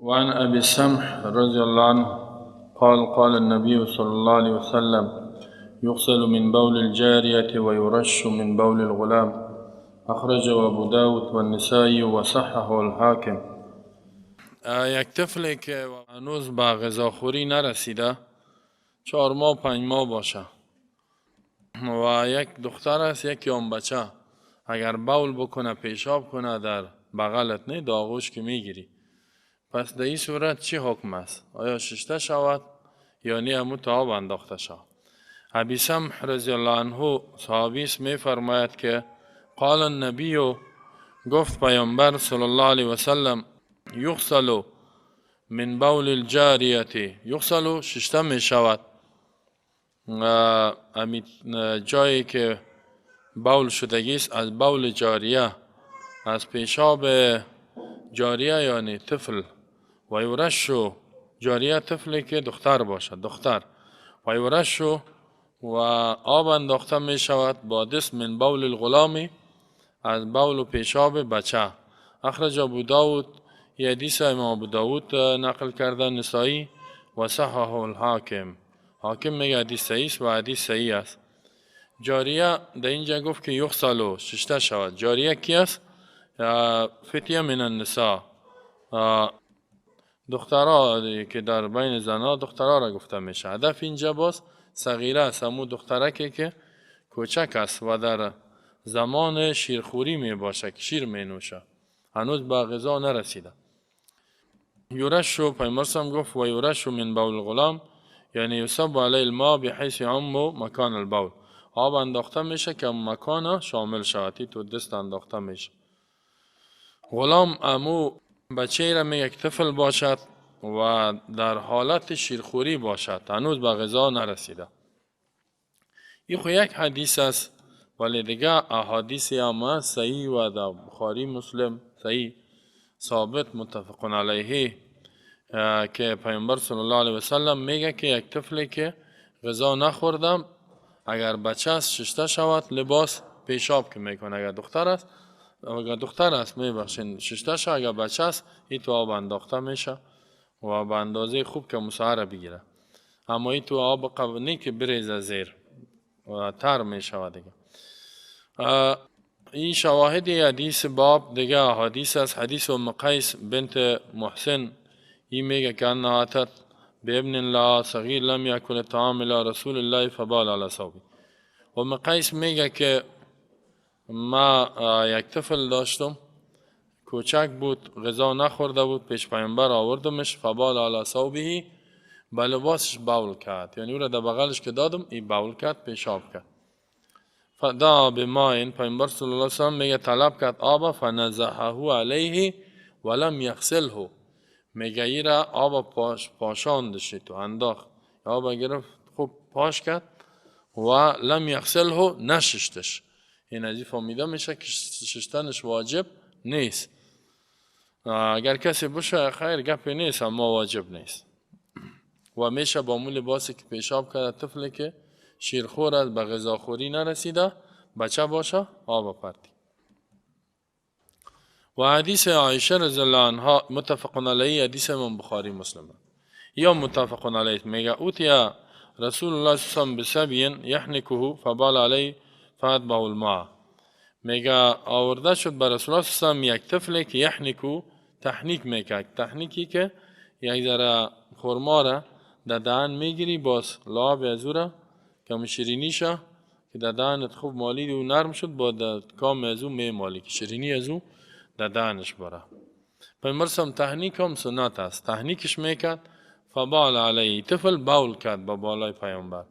وعن أبي السمح رضي الله عنه قال النبي صلى الله عليه وسلم: يغسل من بول الجارية ويرش من بول الغلام. أخرجه أبو داود والنسائي وصححه الحاکم. یک طفلی که هنوز به غذاخوری نرسیده، 4 ماه 5 ماه باشه و یک دختر است، یک هم بچه، اگر بول بکنه پیشاب کنه در بغلت نه در آغوش که میگیری، پس در این صورت چی حکم است؟ آیا ششته شود یا نه همو تا آب انداخته شود؟ ابی سمح رضی الله عنه صحابی است، می فرماید که قال النبی، گفت پیامبر صلی الله علیه وسلم: یغسل من بول الجاریه، یغسل ششته می شود. امی جایی که بول شدگی است از بول جاریه، از پیشاب جاریه یعنی طفل، و یورشو، جاریه طفلی که دختر باشد، دختر، و یورشو و آب انداخته می شود با دست من بول الغلامی، از بول و پیشاب بچه. اخرج ابو داود، یه حدیث امام ابو داود نقل کرده، نسائی و صححه الحاکم. حاکم میگه حدیث صحیح است و حدیث صحیح است. جاریه در اینجا گفت که یغسل ششته شود. جاریه کی است؟ فتیه من النساء، دخترها که در بین زنها دخترها را گفته میشه. هدف اینجا باز صغیره است، همون دخترکی که کوچک است و در زمان شیرخوری می باشه که شیر می نوشه، هنوز به غذا نرسیده. یورشو، پیامبر گفت و یورشو من بول الغلام، یعنی یصب علی الماء بحیث یعم مکان البول، آب انداخته میشه که مکان شامل شود، تو دست انداخته میشه. غلام امو بچه را میگه که طفل باشد و در حالت شیرخوری باشد، هنوز به غذا نرسیده. این خو یک حدیث است، ولی دیگه احادیث هم صحیح و در بخاری مسلم صحیح ثابت متفق علیه که پیامبر صلی الله علیه وسلم میگه که یک طفلی که غذا نخوردم اگر بچه است ششته شود، لباس پیشاب که میکنه. اگر دختر است میبخشین ششته شود، اگر بچه است این تو آب انداخته میشه و به اندازه خوب که مسعره بگیره، اما این تو آب قبنی که بریزه زیر و تر میشه دیگه. این شواهد حدیث باب دیگه حدیث است. حدیث ام قیس بنت محسن، این میگه که انها اتت بابن الله صغیر لم یاکل طعام الی رسول الله فبال علی ثوبه. ام قیس میگه که ما یک طفل داشتم، کوچک بود، غذا نخورده بود، پیش پیامبر آوردمش، فبال علی ثوبه، به لباسش باول کرد، یعنی او را در بغلش که دادم این باول کرد، پیشاب کرد. فدا بماء، پیامبر صلی الله علیه وسلم میگه طلب کرد آب، فنزحه علیه ولم یغسله، میگه ای را آب پاشاندش، تو انداخت، آب گرفت خوب پاش کرد و لم یغسله، نششتش. این از این فهمیده میشه که شستنش واجب نیست. اگر کسی بشه خیر گپی نیست، اما واجب نیست. و میشه با مول لباسی که پیشاب کرده طفلی که شیرخور است، به غذاخوری نرسیده، بچه باشه، آب پرتی. و حدیث عایشه رضی الله عنها متفق علیه، حدیث امام بخاری مسلم یا متفق علیه، میگه اوتیا رسول الله صلی الله علیه و سلم یحنکه فبال علیه فاتبعه الماء، میگه آورده شد بر رسول الله صلی الله علیه و یک طفلی که یحنکو، تحنیک میکرد. تحنیکی که یک ذره خرما را در دهن میگیری، باز لعاب از او را کم شیرینی شه که در دهنت خوب مالید و نرم شد، با در کام از او میمالی که شیرینی از او در دهنش بره. پیامبر تحنیک هم سنت است، تحنیکش میکرد. فبال علیه، طفل باول کرد با بالای پیامبر،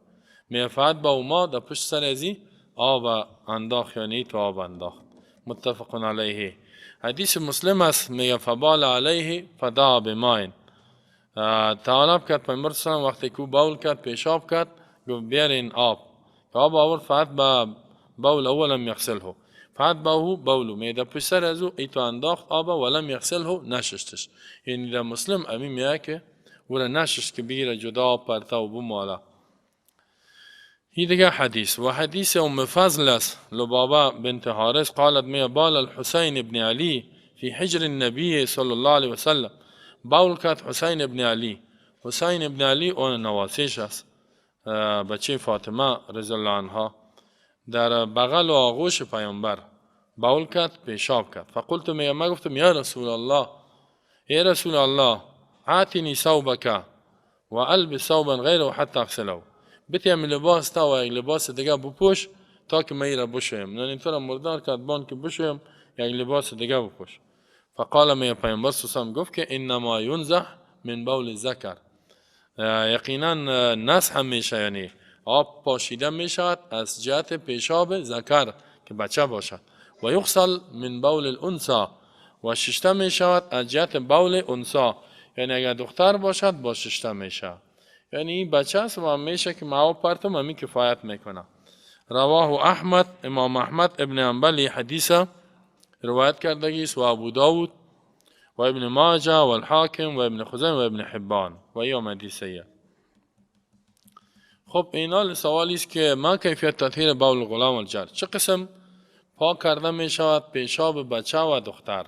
میفعد با ما در پشت سر ازی آب انداخت، یعنی تو آب انداخت. متفق علیه. حدیث مسلم است، میگه فبال علیه فدا بماء، طلب کرد پیامبر صلی الله علیه و وقتی که باول کرد پیشاب کرد، گفت بیارین آب، آب آورد، فعد با بول اولم یغسله، فعد با او بولو، میده پشت سر از او ایتو انداخت آب ولم یغسله، نشستش. یعنی در مسلم امی میگه که او را نشست که بگیره جدا آب پرته و بماله. هی دیگه حدیث. و حدیث ام فضل است، لبابه بنت حارث قالت میگه بال الحسین ابن علی فی حجر النبی صلی الله علیه وسلم، باول کرد حسین ابن علی. حسین ابن علی اون نواسیش است، بچه فاطمه رضی الله عنها، در بغل و آغوش پیامبر باول کرد، پیشاب کرد. فقلت ما گفتم یا رسول الله، ای رسول الله، اعطنی ثوبک و البس ثوبا غیره حتی اغسله، بتیم لباس تا و یک لباس دیگه بپوش تا که من را بشویم. یعنی اینطور مردار کرد بان که بشویم، یک لباس دیگه بپوش. فقال می پیامبر صلی الله گفت که انما ینزح من بول ذکر، یقینا نزح میشه، یعنی آب پاشیده می شود از جهت پیشاب ذکر که بچه باشد. و یغسل من بول الانثى، و ششته می شود از جهت بول انثى، یعنی اگر دختر باشد با ششته می شود. یعنی این بچه است و میشه که ما پرتم همی کفایت میکنه. رواه احمد، امام احمد ابن حنبل حدیث روایت کردگی است و ابو داود و ابن ماجه و الحاکم و ابن خزیمه و ابن حبان و ایام حدیثیه. خب اینال سوالی است که ما کیفیت تطهیر بول غلام الجار، چه قسم پاک کرده می شود پیشاب بچه و دختر؟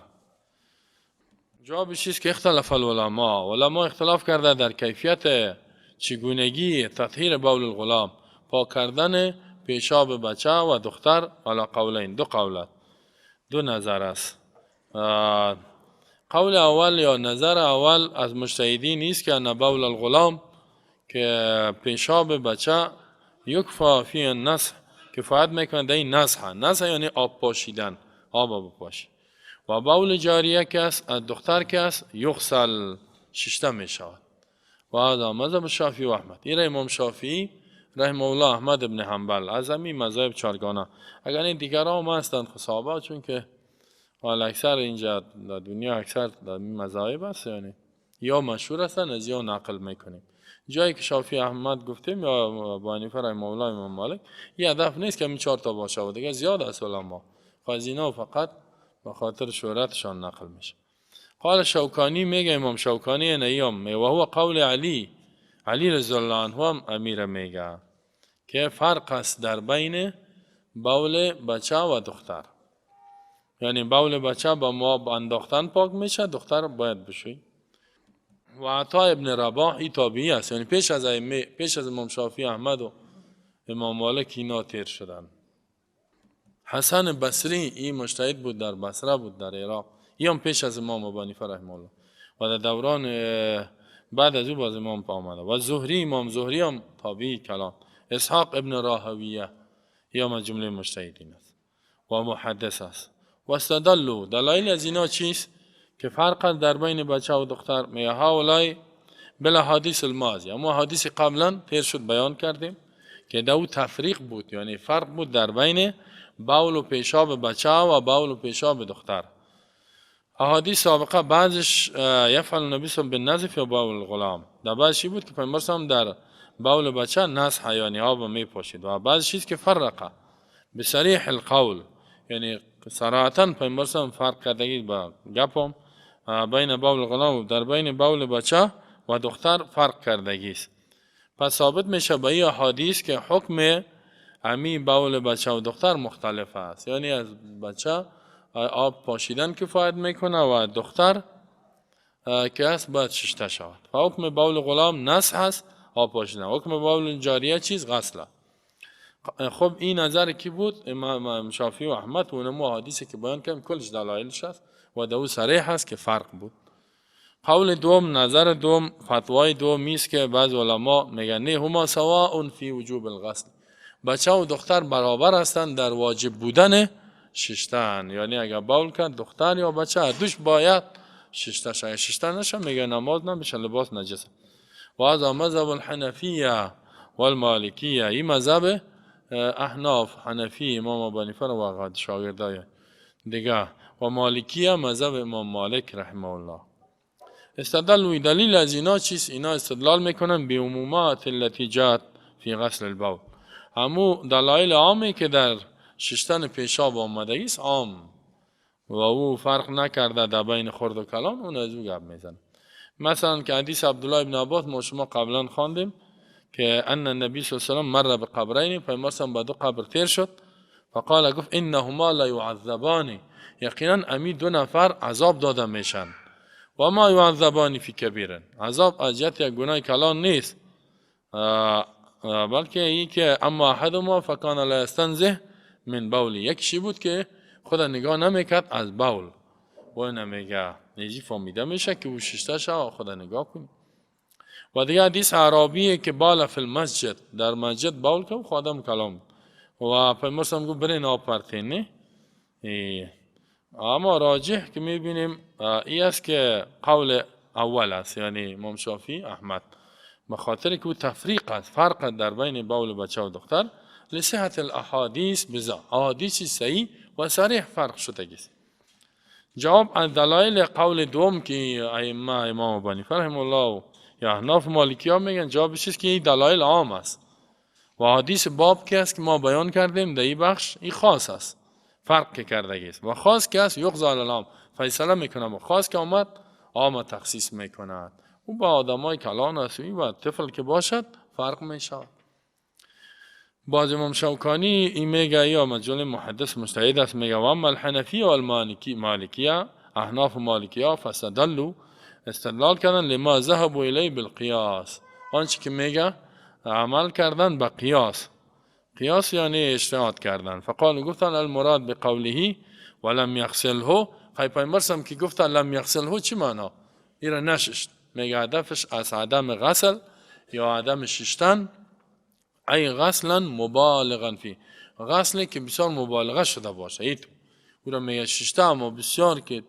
جوابش است که اختلاف علما اختلاف کرده در کیفیت چگونگی تطهیر بول الغلام، پاک کردن پیشاب بچه و دختر، علی قولین، دو قولت، دو نظر است. قول اول یا نظر اول از مجتهدین است که ان بول الغلام، که پیشاب بچه یکفا فی النصح، کفایت میکنه در این نصح یعنی آب پاشیدن، آب بپاشی. و بول جاریه که است، از دختر که است، یغسل، ششته می شود. و هذا مذهب شافعی و احمد. این امام شافعی رحمه الله احمد ابن حنبل از همین مذاهب چارگانه. اگر این دیگر هم هستند خصابه، چون که حال اکثر اینجا در دنیا اکثر در مذاهب هست، یعنی یا مشهور هستند از یا نقل میکنیم. جایی که شافعی احمد گفتیم یا ابو حنیفه رحمه الله امام مالک، یه هدف نیست که همین 4 تا باشه و دیگه زیاد است علما، خازینا فقط به خاطر شهرتشان نقل میشه. قال شوکانی، میگه امام شوکانی نیام و هو قول علی رضی الله عنه هم امیر میگه که فرق است در بین بول بچه و دختر، یعنی بول بچه با ما انداختن پاک میشه، دختر باید بشوی. و عطا ابن رباح ای تابعی است، یعنی پیش از امام شافعی احمد و امام مالک اینا تیر شدن. حسن بصری این مجتهد بود، در بصره بود در عراق، این هم پیش از امام ابو حنیفه رحمه الله و در دوران بعد از او باز امام پا آمده. و زهری، امام زهری هم تابعی کلام. اسحاق ابن راهویه یا از جمله مجتهدین است و محدث است. و استدلوا، دلایل از اینا چیست؟ که فرق در بین بچه و دختر میگه هاولای بلا حدیث الماضی، اما حدیث قبلا تیر شد بیان کردیم که دو تفریق بود، یعنی فرق بود در بین بول و پیشاب بچه و بول و پیشاب دختر. احادیث سابقه بعضش یفعل النبی صلی الله علیه و بالنظف و بول الغلام، در بعضی بود که پیامبر صلی در بول بچه نصح یعنی آب میپاشید، و بعض چیز که فرقه بصریح القول، یعنی صراحتا پیامبر صلی فرق کردگی با گپم بین بول الغلام و در بین بول بچه و دختر فرق کردگی است. پس ثابت میشه با این احادیث که حکم امی بول بچه و دختر مختلف است، یعنی از بچه آب پاشیدن کفایت میکنه و دختر که است باید ششته شود. و حکم بول غلام نصح است، آب پاشیدن. حکم بول جاریه چیز؟ غسله. خب این نظر کی بود؟ امام شافعی و احمد و اونم احادیثی که بیان کردم کلش دلایلش است و دو صریح است که فرق بود. قول دوم، نظر دوم، فتوای دوم است که بعض علما میگن نه، هما سواء فی وجوب الغسل، بچه و دختر برابر هستند در واجب بودن ششتن، یعنی اگر بول کرد دختر یا بچه دوش باید ششته شد، ششته نشه میگه نماز نمیشه، لباس نجسه. و از مذهب الحنفیه و المالکیه، این مذهب احناف، حنفی امام ابو حنیفه و شاگردای دیگه، و مالکیه مذهب امام مالک رحمه الله. استدلوا، دلیل از اینا چیست؟ اینا استدلال میکنن به عمومات التي جاءت فی غسل البول، همو دلایل عامی که در ششتن پیشاب آمده است عام و او فرق نکرده در بین خرد و کلان، اون از او گپ میزنه. مثلا که حدیث عبدالله ابن عباس ما شما قبلا خواندیم که ان النبی صلی الله علیه و مر بقبرین، پیامبر صلی به دو قبر تیر شد، فقال گفت انهما لا يعذبان، یقینا امی دو نفر عذاب داده میشن. و ما یعذبان فی کبیر، عذاب اجت یک گناه کلان نیست، بلکه ای که اما احدهما فکان لا یستنزه من بولی، یکیشی بود که خود نگاه نمیکرد از بول، و نمیگه نیجی فهمیده میشه که او ششته شو خود نگاه کن. و دیگه حدیث عربیه که بالا فی المسجد، در مسجد بول که خودم کلام و پیمرسم گفت برین آب پرتینی. اما راجح که میبینیم ای است که قول اول است، یعنی امام شافعی احمد، بخاطر که او تفریق است، فرق در بین بول بچه و دختر، لصحت الاحادیث بزا، احادیث صحیح و صریح فرق شده است. جواب از دلایل قول دوم که ائمه امام ابو حنیفه رحمه الله یا احناف مالکی ها میگن، جوابش است که این دلایل عام است و حدیث باب که است که ما بیان کردیم در این بخش این خاص است، فرق که کردگی است و خاص که است یقضی علی العام، فیصله میکنه و خاص که آمد عام تخصیص میکند. او با آدمای کلان است و طفل که باشد فرق میشه. باز امام شوکانی این میگه، یا مجل محدث مجتهد است، میگه و اما الحنفی و المالکیه، احناف و مالکیه فاستدلوا، استدلال کردن لما ذهبوا الی بالقیاس، آنچه که میگه عمل کردن با قیاس، قیاس یعنی اجتهاد کردن. فقال گفتن المراد بقوله ولم یغسله، خیلی پیامبرم که گفتن لم یغسله چی معنا؟ ایرا نششت، میگه هدفش از عدم غسل یا عدم ششتن، ای غسلا مبالغا فی، غسلی که بسیار مبالغه شده باشه، ایتو او را میگه ششته اما بسیار که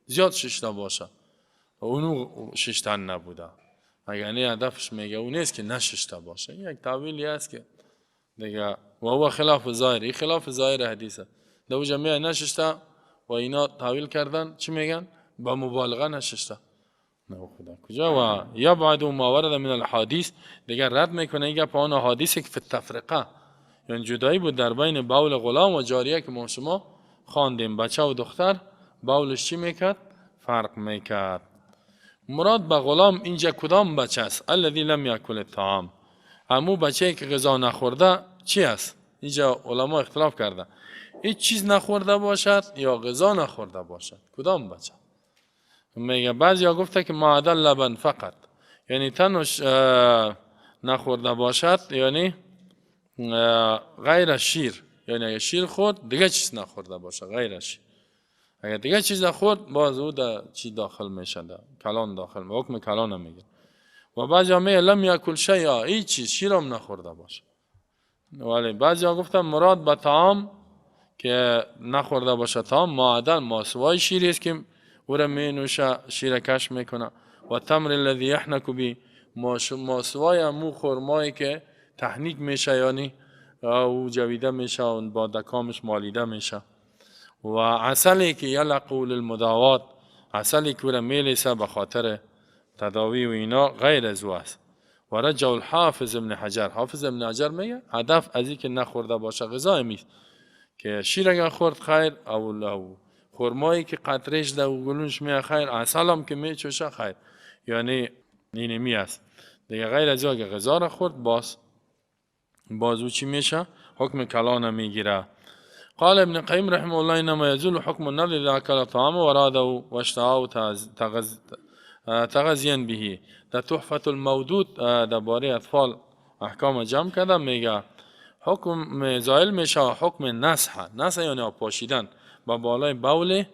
زیاد ششته باشه، اونو ششتن نبوده، یعنی هدفش میگه اون نیست که نششته باشه. یک تعبیلی است که دیگه و هو خلاف ظاهر، این خلاف ظاهر حدیثه، دو جمعه نششته و اینا تعویل کردن چی میگن؟ با مبالغه نششته. نه خدا کجا. و یبعد ما ورد من الحدیث، دیگه رد میکنه این گپ آن حدیثی که فی التفرقه، یعنی جدایی بود در بین بول غلام و جاریه که ما شما خواندیم، بچه و دختر بولش چی میکرد؟ فرق میکرد. مراد به غلام اینجا کدام بچه است؟ الذی لم یاکل الطعام، همو بچه‌ای که غذا نخورده چی است؟ اینجا علما اختلاف کرده، هیچ چیز نخورده باشد یا غذا نخورده باشد، کدام بچه؟ میگه بعضیا گفته که معدل لبن فقط، یعنی تنش نخورده باشد، یعنی غیر شیر، یعنی اگه شیر خورد دیگه چیز نخورده باشه غیر شیر، اگه دیگه چیز نخورد باز او در چی داخل میشه، در کلان داخل، حکم کلان میگه. و بعضی میگه لم یاکل شیئا، هیچ چیز شیرم نخورده باشه. ولی بعضی گفتن مراد به طعام که نخورده باشه، طعام معدل ماسوای شیری است که او را می نوشه، شیر کش میکنه. و تمر الذی یحنک بی، ماسوای امو خرمایی که تحنیک میشه، یعنی او جویده میشه و با دکامش مالیده میشه. و عسلی که یلقو للمداوات، عسلی که او را میلیسه به خاطر تداوی و اینا، غیر از او است. و رجع الحافظ ابن حجر، حافظ ابن حجر میگه هدف از این که نخورده باشه غذا میست، که شیر اگر خورد خیر، او خرمایی که قطرش ده و گلونش میه خیر، عسل هم که میچوشه خیر، یعنی اینمی است دیگه. غیر از اگر غذا را خورد باز او چی میشه؟ حکم کلان میگیره. قال ابن قیم رحمه الله انما يزول حكم النظر اذا اكل طعام وراده واشتهاه تغذيا به. در تحفة المودود درباره اطفال احکام جمع کرده، میگه حکم زائل میشه حکم نسح یعنی پاشیدن با بالای بول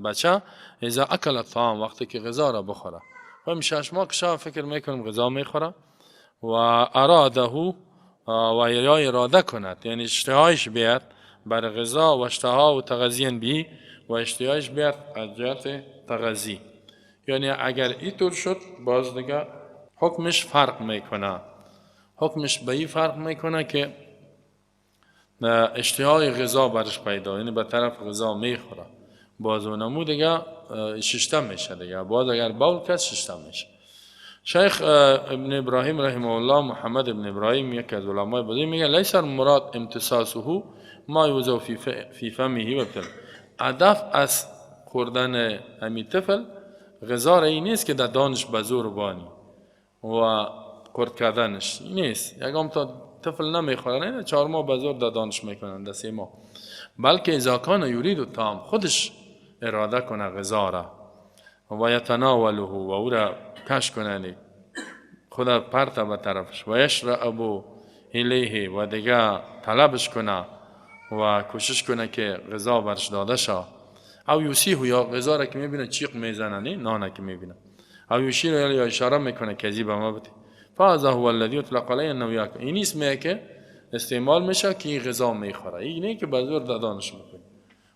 بچه، اذا اکل الطعام، وقتی که غذا را بخوره. و شش ماه که فکر میکنم غذا میخوره و اراده و یا اراده کند، یعنی اشتهایش بیاد بر غذا، و اشتها و تغذین بی، و اشتهایش بیاد از جهت تغذی، یعنی اگر اینطور شد باز دیگه حکمش فرق میکنه، حکمش به این فرق میکنه که اشتهای غذا برش پیدا، یعنی به طرف غذا میخوره، باز اونمو دیگه ششتم میشه دیگه، باز اگر بول کرد ششتم میشه. شیخ ابن ابراهیم رحمه الله، محمد ابن ابراهیم یکی از علمای بزرگ، میگه لیس المراد امتصاصه ما یوضع فی فمه و طفل، هدف از خوردن همین طفل غذا را این نیست که در دانش به زور بانی و خورد کردنش نیست، یکم تا طفل نمیخوره، نه 4 ماه به زور در دانش میکنن، در 3 ماه، بلکه اذا کان یرید الطعام، خودش اراده کنه غذا را، و یتناوله و او را کش کنه خدا پرت به طرفش و یشرب الیه و دیگه طلبش کنه و کوشش کنه که غذا برش داده شه او یوسیه یا غذا را که میبینه چیق میزنه نه که میبینه او یشیر یا اشاره میکنه که ازی به ما بده فهذا هو الذی اطلق علیه انه یاکل این اسمیه که استعمال میشه که این غذا میخوره این نه که به زور دادانش میکنه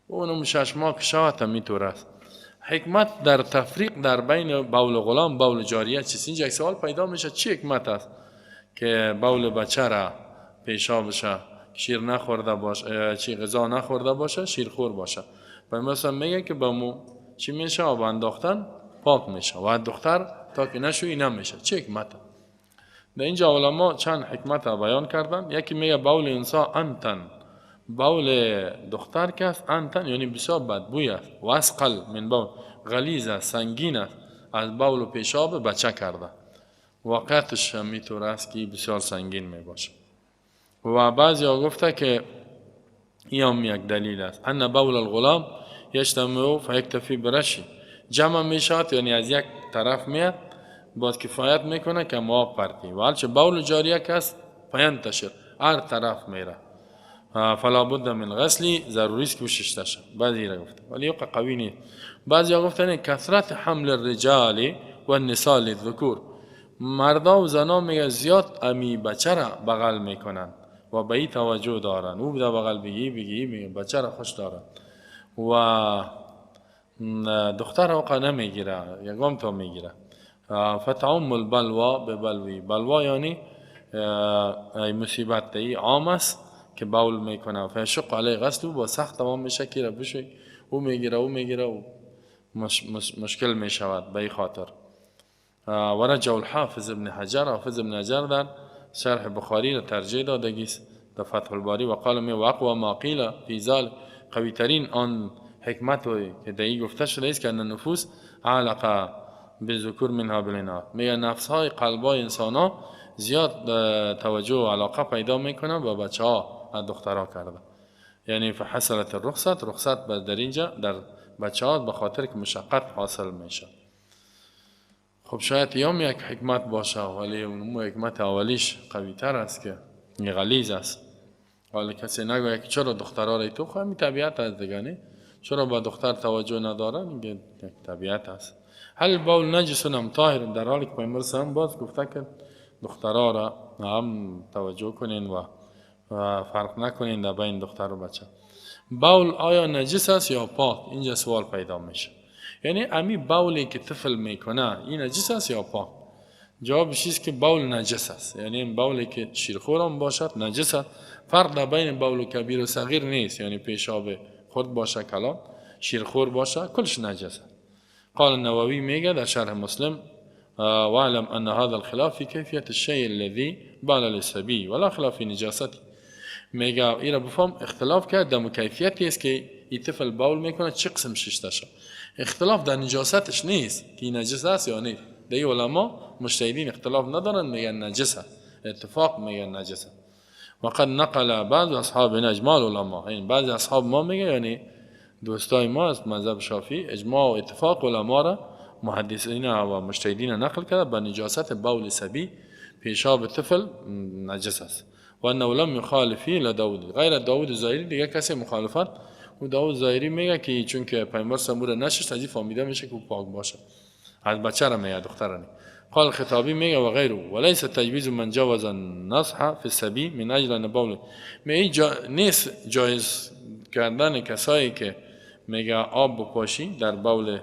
اونم 6 ماه که شود میتور است حکمت در تفریق در بین بول غلام بول جاریه چیست اینجا یک سوال پیدا میشه چی حکمت است که بول بچه را پیشابش شیر نخورده باشه چی غذا نخورده باشه شیرخور باشه و مثلا میگه که با مو چی میشه آب انداختن پاک میشه و دختر تا که نشوی نمیشه چه حکمت در اینجا علما چند حکمت بیان کردن یکی میگه بول انسان انتن بول دختر که است انتن یعنی بسیار بدبوی است و اسقل من بول غلیظ است سنگین است از بول و پیشاب بچه کرده وقتش میطور است که بسیار سنگین میباشه و بعضی ها گفته که این هم یک دلیل است ان بول الغلام یجتمع فیکتفی برشی جمع میشد یعنی از یک طرف میاد باز کفایت میکنه که ما پرتی و هرچه بول جاریه که است فینتشر هر طرف میره فلا بد من غسلی ضروری است که بشسته شه بعضی را گفته ولی قوی نیست بعضی ها گفتن کثرت حمل الرجال و النساء للذکور مردا و زنا میگه زیاد امی بچه را بغل میکنن و به این توجه دارن او بده بغل بگی بچه را خوش دارن و دختر اوقا نمیگیره یکم تا میگیره فتعم البلوا به بلوی بلوا یعنی مصیبت ای عام است که بول میکنه فشق علی غسل با سخت تمام میشه که بشه او میگیره و مشکل میشود به این خاطر ورجع الحافظ ابن حجر در شرح بخاری را ترجیح دادگیست در فتح الباری و قال می واقع ما قیل فی ذلک قوی ترین آن حکمت که دایی گفته شده است که ان نفوس علقه بذکور منها بالاناث میگه نفس های قلبای انسان ها زیاد توجه و علاقه پیدا میکنه با بچه ها دخترها کرده یعنی فحصلت رخصت در اینجا در بچه ها به خاطر که مشقت حاصل میشه خب شاید یام یک حکمت باشه ولی اون حکمت اولیش قوی تر است که غلیظ است ولی کسی نگوید که چرا دخترها را تو خواهی طبیعت است دیگه نه چرا با دختر توجه ندارن میگه طبیعت است هل بول نجس ام طاهر در حالی که پیامبر هم باز گفته که دخترها را هم توجه کنین و فرق نکنین در بین دختر و بچه بول آیا نجس است یا پاک اینجا سوال پیدا میشه یعنی امی بولی که طفل میکنه این نجس است یا پاک جوابش است که بول نجس است یعنی این بولی که شیرخور هم باشد نجس است فرق بین بول کبیر و صغیر نیست یعنی پیشاب خرد باشه کلان شیرخور باشه کلش نجس است قال النووي میگه در شرح مسلم واعلم ان هذا الخلاف في كيفيه الشيء الذي بال للصبي ولا خلاف في نجاسته میگه اینا بفهم اختلاف کرد در کیفیتی است که این طفل باول میکنه چه قسم ششته شه اختلاف در نجاستش نیست که نجس است یا نیست دی علما مجتهدین اختلاف ندارن میگن نجس است اتفاق میگن نجس است وقد نقل بعض اصحاب اجماع العلماء این بعض اصحاب ما میگه یعنی دوستای ما از مذهب شافعی اجماع و اتفاق علما را محدثین و مجتهدین نقل کرده به نجاست بول صبی پیشاب طفل نجس است و انه لم یخالفی لداود غیر داود ظاهری دیگه کسی مخالفت و داود ظاهری میگه که چون که پیامبر سمور نشش تجی فهمیده میشه که پاک باشه از بچه را میاد دختر را قال خطابی میگه و غیره وليس تجویز من جاوز النصح في السبي من اجل ان بول نیست جایز کردن کسایی که میگه آب بپاشی در بول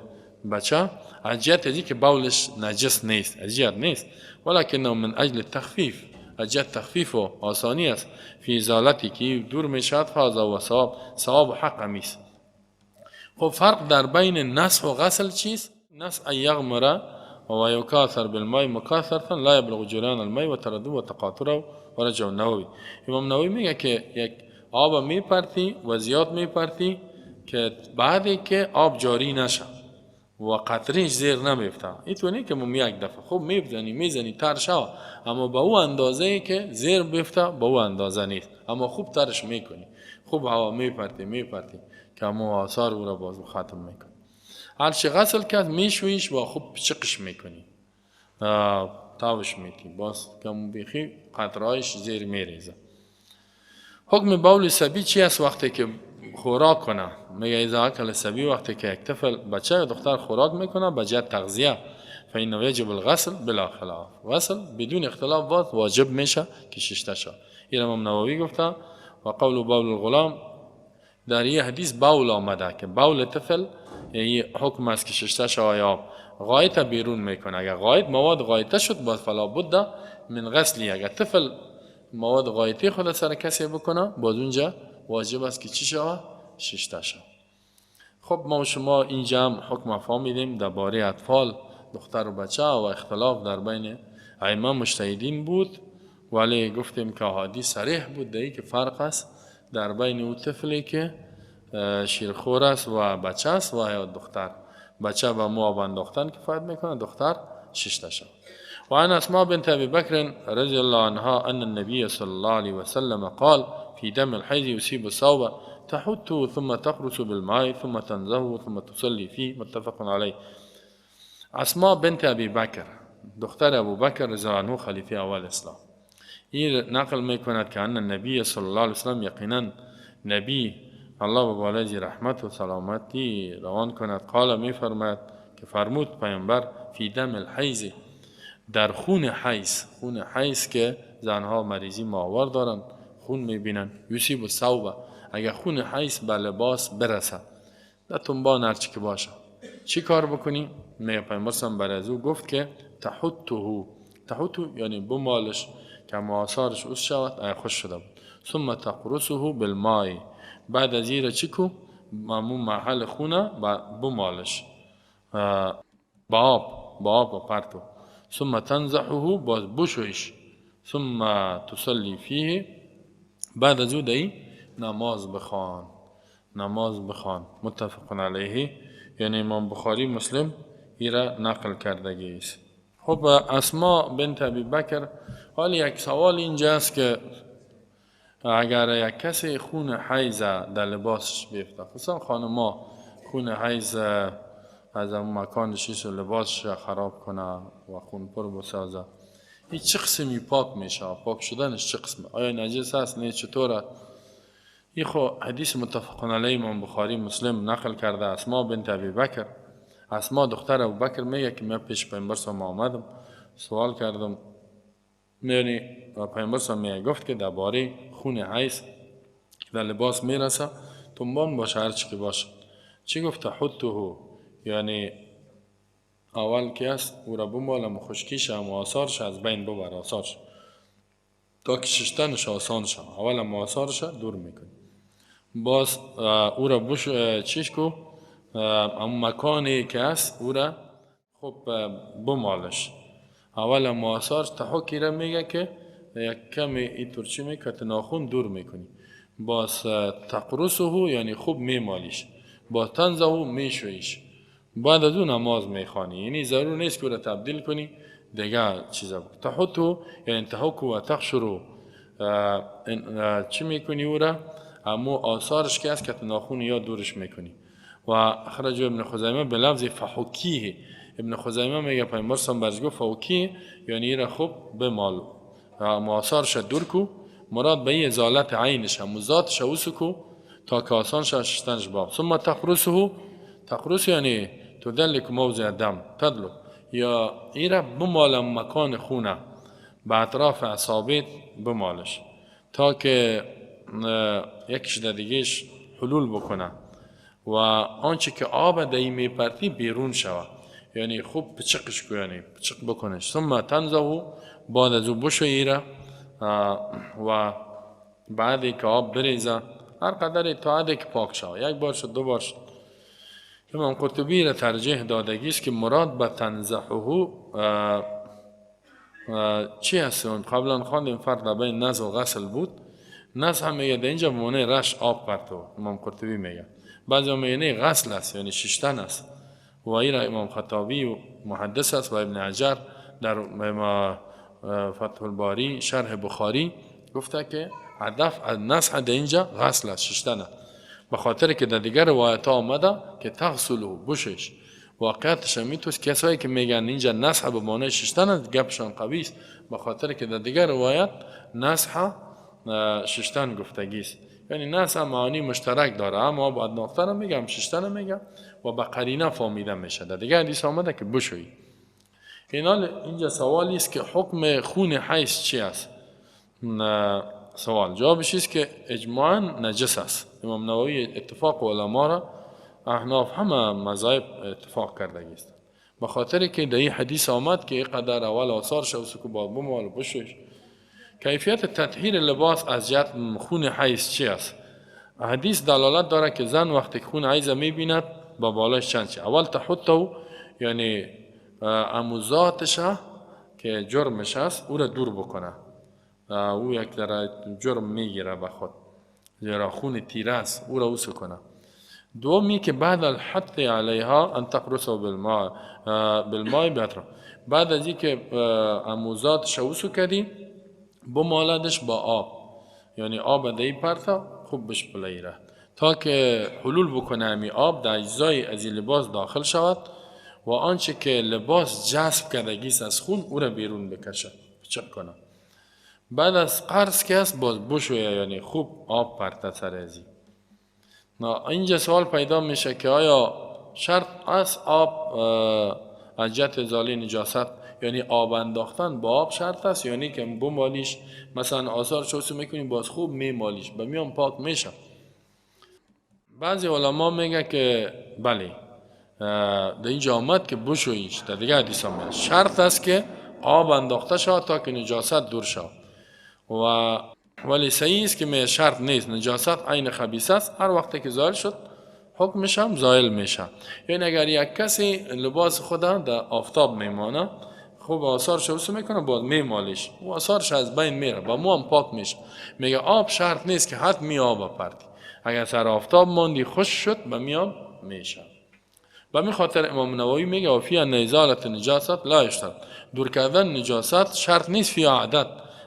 بچه از جهت ازی که بولش نجس نیست از جهت نیست ولکنه من اجل تخفیف از جهت تخفیف و آسانی است فی ازالتی که دور میشد فاضا و ثواب و حق همیست خب فرق در بین نسخ و غسل چیست؟ نسخ ایغمره و یکاثر بالماء مکاثرتا لا یبلغ جریان الماء و تردد و تقاطره و رجع النووی امام نووی میگه که یک آب میپرتی و زیاد میپرتی که بعدی که آب جاری نشه و قطرهش زیر نمیفته اینطوری که ما یک دفعه خوب میزنی ترشا اما به او اندازه که زیر بفته به او اندازه نیست اما خوب ترش میکنی خوب هوا میپرتی که اما آثار او را باز ختم میکنی هرچی غسل کرد میشویش و خوب چقش میکنی، تاوش میتی، باز کم بیخی قطرهایش زیر میریزه. حکم بول سبی چی است وقتی که خوراک کنه؟ میگه اذا اکل سبی، وقتی که یک طفل بچه یا دختر خوراک میکنه به جهت تغذیه، فإنه یجب الغسل بلا خلاف، غسل بدون اختلاف واجب میشه که ششته شد. این امام نووی گفته و قول بول الغلام، در یه حدیث بول آمده که بول طفل یه حکم است که ششته شد یا غایت بیرون میکنه. اگر غایت مواد غایته شد باز فلا بد من غسلی، اگر طفل مواد غایتی خود سر کسی بکنه باز اونجا واجب است که چی شود؟ ششته شود. خب ما و شما اینجا هم حکم فهمیدیم درباره اطفال، دختر و بچه، و اختلاف در بین ائمه مجتهدین بود، ولی گفتیم که احادیث صریح بود در که فرق است در بین اون طفلی که شیرخور است و بچه است و یا دختر. بچه به مو انداختن کفایت میکنه، دختر ششته شود. وعن اسماء بنت ابي بكر رضي الله عنها ان النبي صلى الله عليه وسلم قال في دم الحيض يصيب الثوب تحته ثم تقرص بالماء ثم تنزهه ثم تصلي فيه، متفق عليه. اسماء بنت ابي بكر، دختر ابو بکر رضی الله عنه خلیفه اول اسلام، این نقل میکند که ان النبی صلی الله علیه وسلم، یقینا نبی الله به بالای رحمت و سلامتی روان کند، قال میفرماید که فرمود پیامبر فی دم الحیض، در خون حیض، خون حیض که زنها مریضی ماهوار دارن خون میبینن، یصیب الثوب، اگر خون حیض به لباس برسه، در تنبان هرچی که باشه چی کار بکنی؟ میگه پیامبر برای از او گفت که تحته یعنی بمالش که آثارش اوس شود، اگر خوش شده بود، ثم تقرصه بالماء، بعد از این چی کو؟ مامون محل خونه بمالش با آب و پرتو، ثم تنزحه، باز بشویش، ثم تصلي فيه، بعد از او دی نماز بخوان، متفق علیه، یعنی امام بخاری مسلم ایرا نقل کردگی است. خب اسماء بنت ابی بکر، حالا یک سوال اینجا است که اگر یک کسی خون حیض در لباسش بیفته، خصوصا خانما خون حیض از اون مکانش لباسش خراب کنه و خون پر بسازه، این چه قسمی پاک میشه؟ پاک شدنش چه قسمه؟ آیا نجس است؟ نه چطوره؟ این خو حدیث متفق علیه امام بخاری مسلم نقل کرده. اسماء بنت ابی بکر، اسماء دختر ابو بکر میگه که من پیش پیامبر صلی آمدم سوال کردم، یعنی پیامبر صلی گفت که درباره خون حیض در لباس میرسه تنبان باشه هرچی که باشه، چی گفت؟ تحته، یعنی اول که است او را بمالم خشکیش هم آثارش از بین ببر، آثارش تا که ششتنش آسان شد، اول هم آثارش دور میکنی، باز او را چیش کو اما مکانی که است او را خب بمالش، اول هم آثارش تحکی را میگه که یک کمی اینطور چی میگه که ناخون دور میکنی، باز تقرصه یعنی خوب میمالیش، باز تنزهه میشویش، بعد از اون نماز میخوانی، یعنی ضرور نیست که او را تبدیل کنی دیگه چیزا بود. تحته یعنی تحک و تخشرو، چی میکنی او را؟ اما آثارش که است که ناخون یا دورش میکنی. و اخرج ابن خزیمه به لفظ فحکیه، ابن خزیمه میگه پیامبر صلی الله علیه و آله فحکیه یعنی را خوب بمال، اما آثارش دور کو، مراد به ازالت عینش هم ذاتش اوسکو تا که آسان ششتنش با. ثم تقرصه، تقرص یعنی تدلک موضع دم، تدلو یا ایره بمالم مکان خونه به اطراف اصابت بمالش تا که یکش دیگهش حلول بکنه و آنچه که آب دایی میپرتی بیرون شود، یعنی خوب پچقش کو، یعنی پچق بکنش. ثم تنزهو، بعد از او بشو ایره و بعدی که آب بریزه هر قدر تا عده که پاک شود، یک بار شد دو بار شد. امام قرطبی را ترجیح دادگی است که مراد به تنزحه چی هست؟ قبلا خواندیم فرق بین نزع و غسل بود. نزع میگه در اینجا بمونه رش آب پرتو، امام قرطبی میگه، بعضی میگه غسل است یعنی ششتن است، و این را امام خطابی و محدث است و ابن حجر در فتح الباری شرح بخاری گفته که هدف از نزع در اینجا غسل است، ششتن است، به خاطر که در دیگر روایت ها آمده که تغسله، بشش، واقعیتش هم میتوست کسایی که میگن اینجا نسح به معنی ششتن است گپشان قوی است، به خاطر که در دیگر روایت نسح ششتن گفتگی است. یعنی نسح معانی مشترک داره، اما بعد نافتن میگم ششتن میگم و به قرینه فهمیده میشه. در دیگر حدیث آمده که بشویی. اینجا سوالی است که حکم خون حیض چی است؟ سوال جوابش است که اجماعاً نجس است. امام نووی اتفاق علما را احناف همه مذاهب اتفاق کرده است، به خاطر که در این حدیث آمد که قدر اول آثار شو سکو بعد بمال بشوش. کیفیت تطهیر لباس از جهت خون حیض چی است؟ حدیث دلالت داره که زن وقتی خون حیض میبیند با بالایش چند چی؟ اول تحطه، یعنی اموزاتش که جرمش است او را دور بکنه، او یک در جرم میگیره به خود، زیرا خون تیره است، او را اوسو کنه. دومی که بعد الحط علیها ان تقرصه بالماء بیاطرف، بعد از اینکه اموزاتش اوسو کردی بمالدش با آب، یعنی آب دهی پرتا خوب بشپلیره تا که حلول بکنه همی آب در اجزای از این لباس داخل شود و آنچه که لباس جذب کردگیست از خون او را بیرون بکشه، چک کنه. بعد از قرص که است باز بشویه، یعنی خوب آب پرته سر ازی. اینجا سوال پیدا میشه که آیا شرط است آب از جهت ازاله نجاست، یعنی آب انداختن با آب شرط است، یعنی که بمالیش مثلا آثار شوسو میکنی باز خوب میمالیش به میان پاک میشه؟ بعضی علما میگه که بله، در اینجا آمد که بشویش، در دیگه حدیث آمد شرط است که آب انداخته شود تا که نجاست دور شود، ولی صحیح است که شرط نیست. نجاست عین خبیثه است، هر وقتی که زائل شد حکمش هم زائل میشه. یعنی اگر یک کسی لباس خدا در آفتاب میمانه خوب آثارش رو میکنه بعد میمالیش و آثارش از بین میره با مو هم پاک میشه. میگه آب شرط نیست که حتمی آب پردی، اگر سر آفتاب ماندی خوش شد به میام میشه. به می خاطر امام نووی میگه و فی ازالت نجاست لا یشترط، دور کردن نجاست شرط نیست فی عدد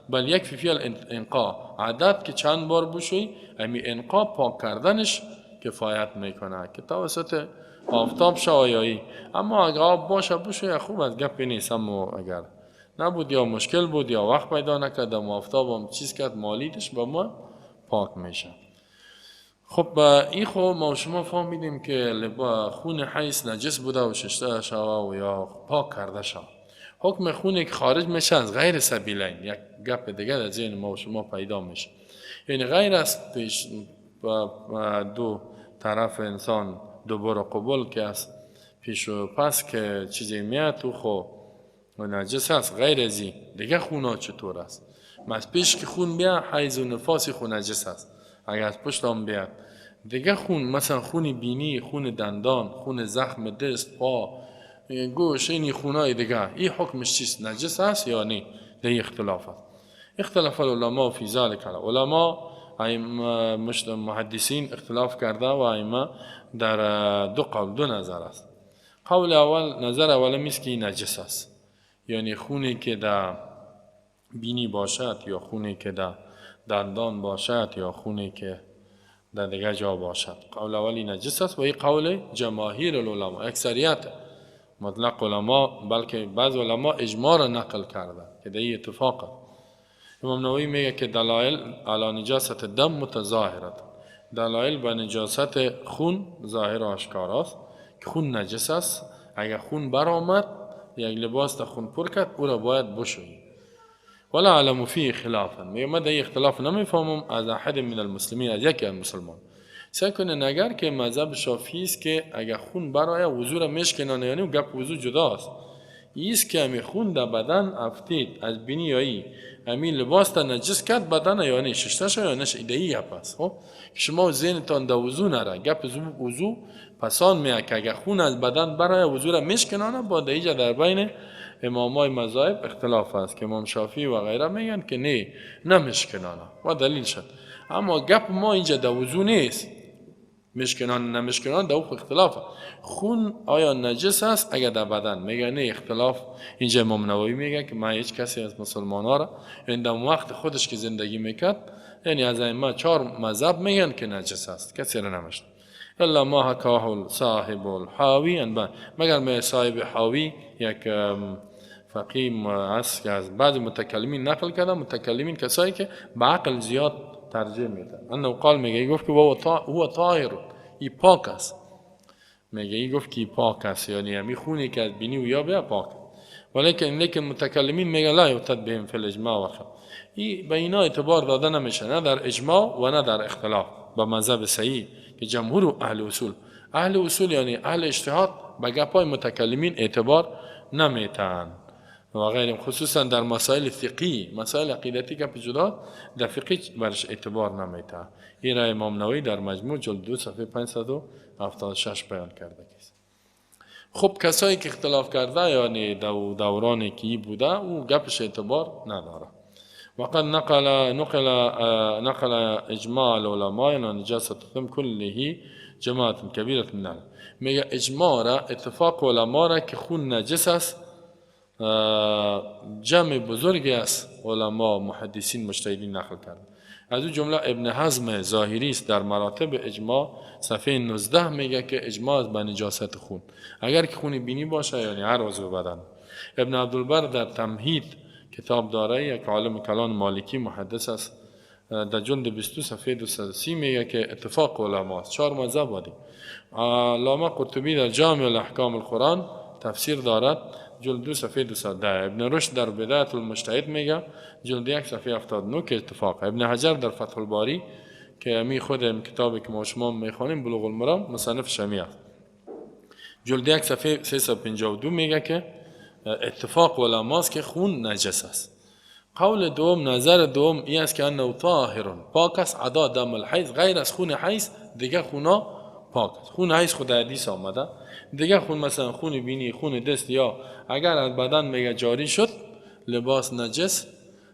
بل یک فی الانقاء، عدد که چند بار بشوی امی انقاء پاک کردنش کفایت میکنه که توسط آفتاب شایایی. اما اگر آب باشه بشوی خوب از گپی نیست، اما اگر نبود یا مشکل بود یا وقت پیدا نکردم آفتاب هم چیز کرد مالیدش با ما پاک میشه. خب این خب ما شما فهمیدیم که خون حیض نجس بوده و شسته شوه و یا پاک کرده شوه. حکم خونی که خارج میشه از غیر سبیلین، یک گپ دیگه در ذهن ما شما پیدا میشه، یعنی غیر از پیش دو طرف انسان دو بر قبول که است پیش و پس که چیزی میاد تو خو و نجس است، غیر ازی دیگه خونا چطور است؟ از پیش که خون بیاد حیض و نفاسی خون نجس است، اگر از پشت هم بیاد دیگه خون، مثلا خون بینی، خون دندان، خون زخم دست، پا، گوش، اینی خونای دیگه این حکمش چیست؟ نجس است یا نه؟ ده اختلاف است. اختلاف العلماء فی ذلک، علماء محدثین اختلاف کرده و ائمه در دو قول، دو نظر است. قول اول، نظر اول میست که نجس است، یعنی خونی که در بینی باشد یا خونی که در دندان باشد یا خونی که در دیگه جا باشد، قول اولی نجس است و این قول جماهیر العلماء، اکثریت مطلق علماء، بلکه بعض علماء اجماع را نقل کرده که در این اتفاق. امام نووی میگه که دلایل علی نجاست دم متظاهرت، دلایل به نجاست خون ظاهر و آشکار است که خون نجس است. اگر خون برآمد یک لباس تا خون پر کرد او را باید بشویی. ولا اعلم فيه خلافا، میگه من در اختلاف نمیفهمم از احد من المسلمین، از یکی از مسلمان. سعی کنه نگر که مذهب شافعی است که اگر خون برآید وضو را میشکنانه، یعنی گپ وضو جداست. ایست که همی خون در بدن افتید از بینی یایی همین لباس تا نجس کرد بدن، یعنی ششتش یا نش ایدهی گپ است. خب شما ذهنتان در وضو نره، گپ وضو پسان میاد که اگر خون از بدن برآید وضو را میشکنانه. با دیجا در بین امامای مذاهب اختلاف است که امام شافعی و غیره میگن که نه نمیشکنانه و دلیل شد. اما گپ ما اینجا در وضو نیست، مشکنان نمشکنان در اختلاف. خون آیا نجس است اگر در بدن؟ میگه نه اختلاف. اینجا امام نووی میگه که ما هیچ کسی از مسلمان ها را این در وقت خودش که زندگی میکرد، یعنی از ائمه 4 مذهب میگن که نجس است، کسی را نمشت. الا ما حکاه صاحب الحاوی مگر می صاحب حاوی یک فقیم است که از بعض متکلمین نقل کرده. متکلمین کسایی که به عقل زیاد ترجیح میدن. انه قال میگه گفت که هو طاهر، ای پاک است. میگه ای گفت که پاک است، یعنی همی خونی که از بینی و یا بیا پاک. لیکن متکلمین میگه لا یعتد بهم فی الاجماع و خلاف. این به اینا اعتبار داده نمیشه، نه در اجماع و نه در اختلاف به مذهب صحیح که جمهور اهل اصول یعنی اهل اجتهاد به گپای متکلمین اعتبار نمیتن و غیر، خصوصا در مسائل فقهی. مسائل عقیدتی که جدا در فقهی برش اعتبار نمیته. این را امام نووی در مجموع جلد 2 صفحه 576 بیان کرده است. خب کسایی که اختلاف کرده یعنی دورانی که بوده او گپش اعتبار نداره. وقد نقل اجماع العلماء على نجاسة الثم كله جماعت کبیرة من العلماء. میگه اجماع را، اتفاق علما را که خون نجس است جمع بزرگی است علما محدثین مجتهدین نقل کرده. از اون جمله ابن حزم ظاهری است در مراتب اجماع صفحه 19 میگه که اجماع از به نجاست خون، اگر که خون بینی باشه یعنی هر عضو بدن. ابن عبدالبر در تمهید کتاب داره، یک عالم کلان مالکی محدث است، در جلد 22 صفحه 230 میگه که اتفاق علما است. 4 مذهب بودی. علامه قرطبی در جامع الاحکام القرآن تفسیر دارد، جلد 2 صفحه 210. ابن رشد در بدایت المجتهد میگه جلد 1 صفحه 79 که اتفاق. ابن حجر در فتح الباری که می خود کتابی که ما شما میخوانیم بلوغ المرام مصنف شمی است، جلد 1 صفحه 352 میگه که اتفاق علماست که خون نجس است. قول دوم، نظر دوم این است که انه طاهر، پاک است، عدا دم الحیض، غیر از خون حیض دیگه خونا پاک است. خون حیض خود حدیث آمده، دیگه خون مثلا خون بینی، خون دست یا اگر از بدن میگه جاری شد لباس نجس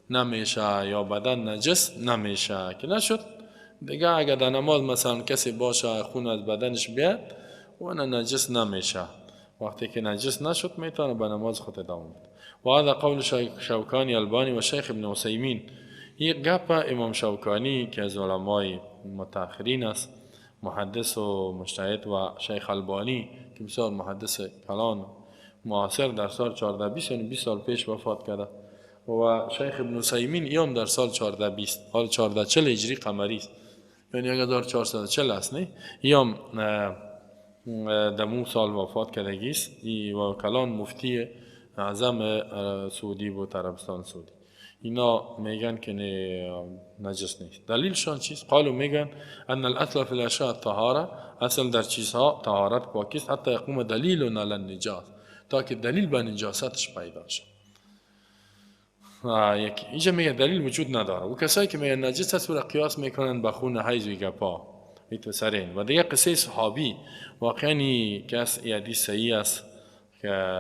نمیشه یا بدن نجس نمیشه، که نشد دیگه اگر در نماز مثلا کسی باشه خون از بدنش بیاد و نجس نمیشه. وقتی که نجس نشد میتونه به نماز خود ادامه بده. و هذا قول شوکانی البانی و شیخ ابن عثیمین. این گپ امام شوکانی که از علمای متأخرین است، محدث و مجتهد، و شیخ البانی که بسیار محدث کلان معاصر در سال 1420 یعنی 20 سال پیش وفات کرده، و شیخ ابن عثیمین ایام در سال 1420 حال 1440 هجری قمری است، یعنی 1440 است نه ایام دمو سال وفات کردگی است. و کلان مفتی اعظم سعودی بود، عربستان سعودی. اینا میگن که نجس نیست. دلیلشان چیست؟ قالو میگن ان الاصل فی الاشیاء الطهاره، اصل در چیزها طهارت پاکی است، حتی یقوم دلیل علی النجاس، تا که دلیل به نجاستش پیدا شه. اینجا میگه دلیل وجود نداره. و کسایی که میگن نجس است را قیاس میکنن به خون حیض و گپا میتوسرین. و دیگه قصه صحابی واقعا که از حدیث صحیح است که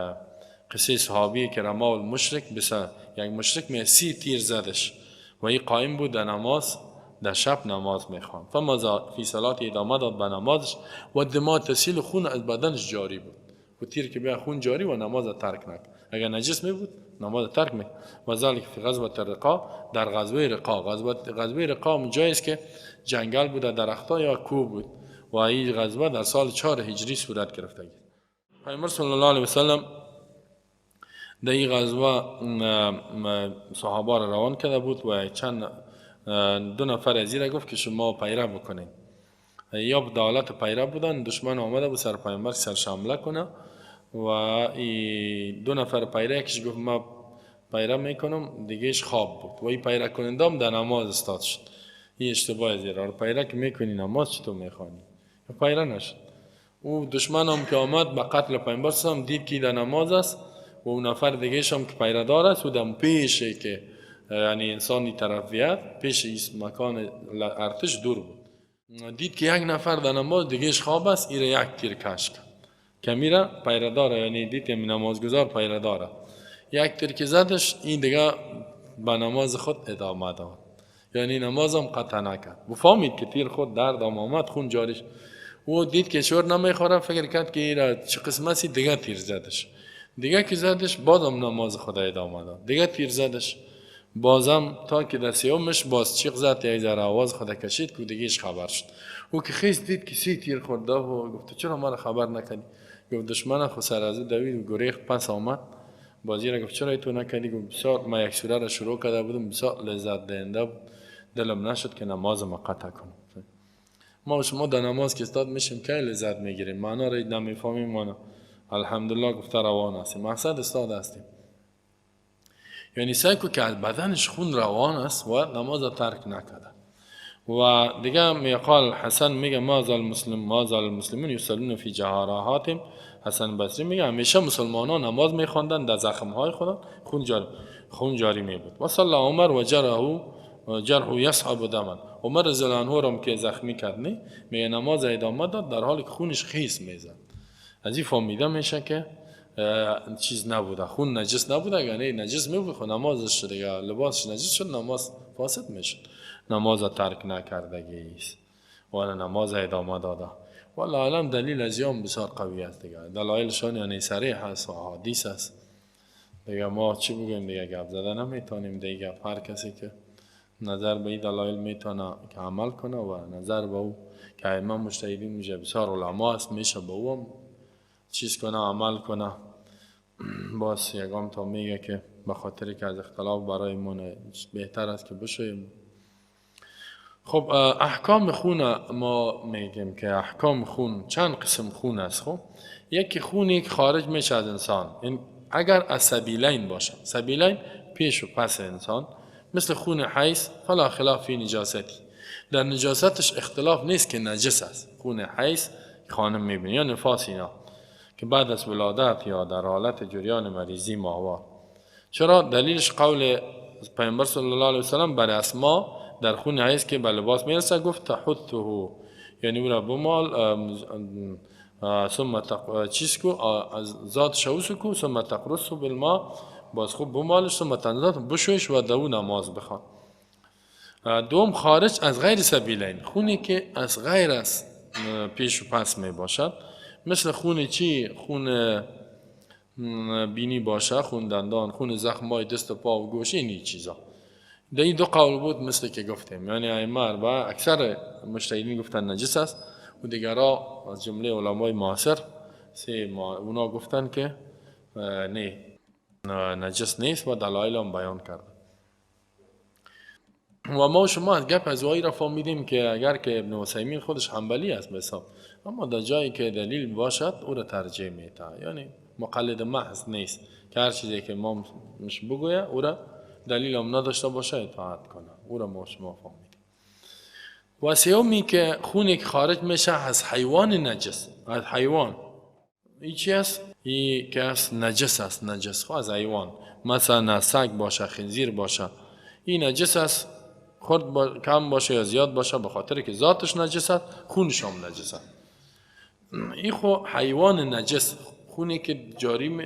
قصه صحابی که رما المشرک بسا یک مشرک می 30 تیر زدش و این قائم بود در نماز، در شب نماز میخوان. فماذا فی صلات ادامه داد به نمازش و دماء تسیل خون از بدنش جاری بود. و تیر که بیا خون جاری و نماز ترک نکرد. اگر نجس می بود نماز ترک میکرد. و ذلک فی غزوه الرقا، در غزوه رقا. غزوه رقا جایی است که جنگل بود، درخت‌ها یا کوه بود و این غزوه در سال 4 هجری صورت گرفته است. پیامبر صلی الله علیه و سلم در این غزوه صحابه را روان کرده بود و چند 2 نفر از این گفت که شما پیرو بکنید. یا به حالت پیرو بودن، دشمن آمده بود سر پیامبر سرش حمله کنه و این 2 نفر پیرو، یکیش گفت ما پیرو میکنم، دیگهش خواب بود و این پیرو کننده هم در نماز استاد شد. این اشتباه زیرا پیرو که میکنی نماز چطور میخوانی؟ پیرو نشد. او دشمن هم که آمد به قتل پیامبر هم دید که در نماز است و اون نفر دیگهش هم که پیردار است و دم پیشه که یعنی انسانی طرف بیاد پیش ایست مکان ارتش دور بود، دید که یک نفر در نماز دیگهش خواب است، ایره یک تیر کش کرد که میره پیرداره، یعنی دید که نمازگزار پیرداره، یک تیر که زدش این دیگه به نماز خود ادامه داد، یعنی نمازم قطع نکرد. و فهمید که تیر خود درد آمد، خون جاریش. او دید که شور نمیخوره، فکر کرد که ایره چه قسمتی، دیگه تیر زدش. دیگه که زدش بازم نماز خدا ادامه داد، دیگه تیر زدش بازم تا که در سیومش باز چیغ زد، یک ذره آواز خود کشید که دیگه خبر شد. او که خیز دید که سی تیر خورده و گفت چرا ما را خبر نکردی؟ گفت دشمن خود سر از دوید و گریخت پس آمد. بازی را گفت چرا تو نکردی؟ گفت بسیار ما یک سوره را شروع کرده بودم، بسیار لذت دهنده بود، دلم نشد که نماز ما قطع کنم. ما و شما در نماز که استاد میشیم که لذت میگیریم، معنا را نمیفهمیم، ما الحمدلله گفته روان هستیم، مقصد استاد هستیم. یعنی سعی کو که از بدنش خون روان است و نماز ترک نکرده. و دیگه میقال حسن میگه ما زال المسلمون یصلون فی جهاراتهم. حسن بصری میگه همیشه مسلمانان نماز میخواندن در زخم های خود خون جاری میبود. و صلی عمر و جرح یصعب دما. عمر رضی الله عنه را که زخمی کرد میگه نماز ادامه داد در حالی که خونش خیس میزد. از این فهمیده میشه که چیز نبوده، خون نجس نبوده. اگر نجس میبود خود نمازش شد، یا لباسش نجس شد نماز فاسد میشد. نماز ترک نکردگی است و نماز ادامه داده. والله علم دلیل از یام بسیار قوی است دیگه، دلایلشان یعنی صریح هست و حدیث است دیگه. ما چی بگیم دیگه، گپ زدن نمیتونیم دیگه. هر کسی که نظر به این دلایل میتونه که عمل کنه و نظر به او که امام مجتهدین میشه بسیار علما است، میشه به او چیز کنه، عمل کنه. باز یکم تا میگه که به خاطر که از اختلاف برای من بهتر است که بشویم. خب احکام خون ما میگیم که احکام خون چند قسم خون است. خب یکی خونی که خارج میشه از انسان، این اگر از سبیلین باشه، سبیلین پیش و پس انسان، مثل خون حیض فلا خلاف فی نجاستی، در نجاستش اختلاف نیست که نجس است. خون حیض خانم میبینی یا نفاس اینا که بعد از ولادت یا در حالت جریان مریضی ماهوار. چرا؟ دلیلش قول پیامبر صلی الله علیه و سلم بر اسما در خون حیض که به لباس میرسه گفت تحته، یعنی او را بمال ثم چیز کو از ذات شوس کو ثم تقرصه بالماء، باز خوب بمالش ثم تنظف بشویش و دو نماز بخوان. دوم خارج از غیر سبیلین، خونی که از غیر از پیش و پس می باشد، مثل خون چی؟ خون بینی باشه، خون دندان، خون زخمای دست و پا و گوش، اینی چیزا. در این دو قول بود مثل که گفتیم، یعنی ائمه و اکثر مجتهدین گفتن نجس است و دیگرها از جمله علمای معاصر اونا گفتن که نه نجس نیست و دلایل هم بیان کرد. و ما شما از گپ از وایی را فهمیدیم که اگر که ابن عثیمین خودش حنبلی است مثلا، اما در جایی که دلیل باشد او را ترجیح میده، یعنی مقلد محض نیست که هر چیزی که ما مش بگویه او را دلیل هم نداشته باشه اطاعت کنه. او را ما شما فهمیدیم. و سیومی که خونی که خارج میشه از حیوان نجس، از حیوان این چی است؟ این که از نجس است، نجس خو از حیوان، مثلا سگ باشه، خنزیر باشه، این نجس است، خرد کم باشه یا زیاد باشه، به خاطر که ذاتش نجس است خونش هم نجس است. این خو حیوان نجس، خونی که جاری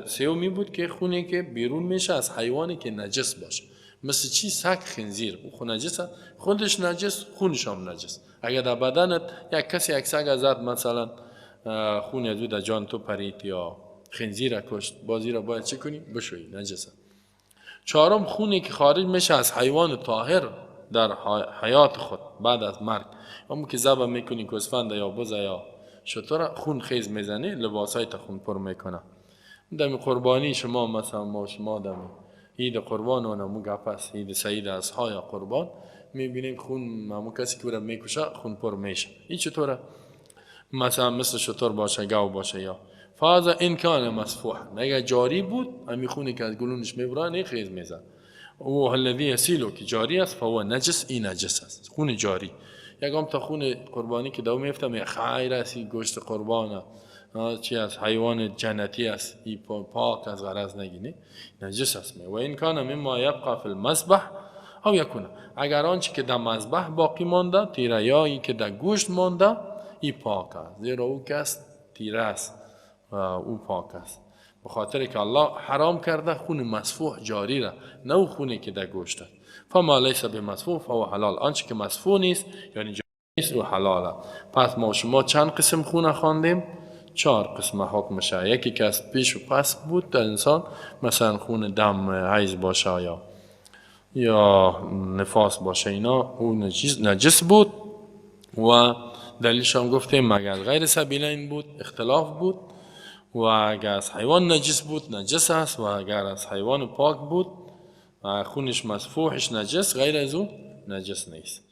سیومی بود که خونی که بیرون میشه از حیوانی که نجس باشه، مثل چی؟ سگ، خنزیر، او خون نجس است، خودش نجس، خونش هم نجس. اگر در بدنت یک کسی یک سگ ازت مثلا خون از او در جان تو پرید یا خنزیر کشت، بازی را باید چه کنی؟ بشویی، نجس است. چهارم خونی که خارج میشه از حیوان طاهر در حیات خود بعد از مرگ، همون که ذبح میکنی گوسفند یا بز یا شتر، خون خیز میزنی، لباسای تا خون پر میکنه. دم قربانی شما مثلا ما شما دم عید قربان و نمو گپس عید سعید از های قربان میبینیم خون مامو کسی که را میکشه خون پر میشه. این چطوره؟ مثلا مثل شتر باشه، گاو باشه یا فاز این کان مصفوح، اگه جاری بود امی خونی که از گلونش میبرن این خیز میزن. او الذی یسیلو که جاری است فهو نجس، این نجس است، خون جاری. یکم تا خون قربانی که دو میفتم خیر است، این گوشت قربانه چی از حیوان جنتی است، این پاک از غرض نگینه، نجس است. و این کان مما یبقى فی المذبح او یکونه، اگر آنچه که در مذبح باقی مانده، تیره یایی که در گوشت مانده، این پاک است، زیرا او کس تیره است و او پاک است، به خاطر که الله حرام کرده خون مسفوح جاری را، نه خونی که در گوشت است. فما لیس بمسفوح فهو حلال، آنچه که مسفوح نیست یعنی جاری نیست او حلاله. پس ما شما چند قسم خون خواندیم؟ 4 قسم حکمش. یکی که از پیش و پس بود در انسان، مثلا خون دم حیض باشه یا یا نفاس باشه اینا او نجس بود و دلیلش هم گفتیم مگر غیر سبیلین بود اختلاف بود و اگر از حیوان نجس بود نجس است و اگر از حیوان پاک بود و خونش مسفوحش نجس غیر از او نجس نیست.